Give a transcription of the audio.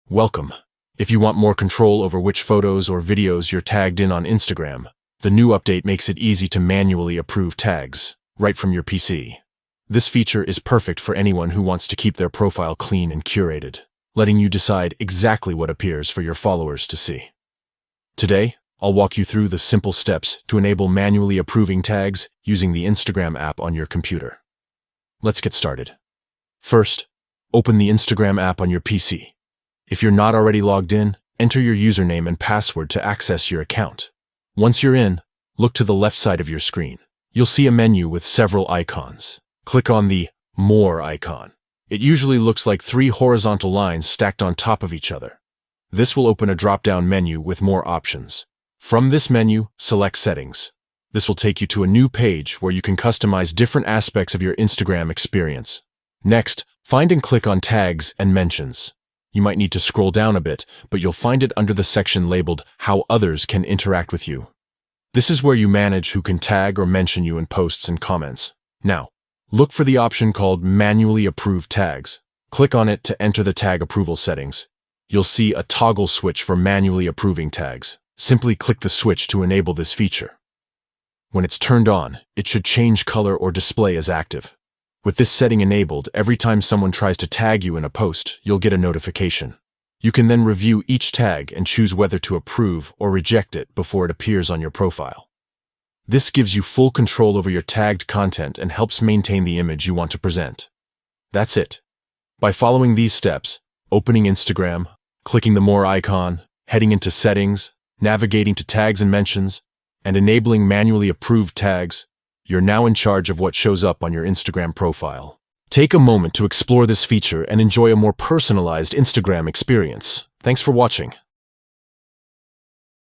Welcome. If you want more control over which photos or videos you're tagged in on Instagram, the new update makes it easy to manually approve tags, right from your PC. This feature is perfect for anyone who wants to keep their profile clean and curated, letting you decide exactly what appears for your followers to see. Today, I'll walk you through the simple steps to enable manually approving tags using the Instagram app on your computer. Let's get started. First, open the Instagram app on your PC. If you're not already logged in, enter your username and password to access your account. Once you're in, look to the left side of your screen. You'll see a menu with several icons. Click on the More icon. It usually looks like 3 horizontal lines stacked on top of each other. This will open a drop-down menu with more options. From this menu, select Settings. This will take you to a new page where you can customize different aspects of your Instagram experience. Next, find and click on Tags and Mentions. You might need to scroll down a bit, but you'll find it under the section labeled How Others Can Interact with You. This is where you manage who can tag or mention you in posts and comments. Now, look for the option called Manually Approve Tags. Click on it to enter the tag approval settings. You'll see a toggle switch for manually approving tags. Simply click the switch to enable this feature. When it's turned on, it should change color or display as active. With this setting enabled, every time someone tries to tag you in a post, you'll get a notification. You can then review each tag and choose whether to approve or reject it before it appears on your profile. This gives you full control over your tagged content and helps maintain the image you want to present. That's it. By following these steps, opening Instagram, clicking the More icon, heading into Settings, navigating to Tags and Mentions, and enabling manually approved tags, you're now in charge of what shows up on your Instagram profile. Take a moment to explore this feature and enjoy a more personalized Instagram experience. Thanks for watching.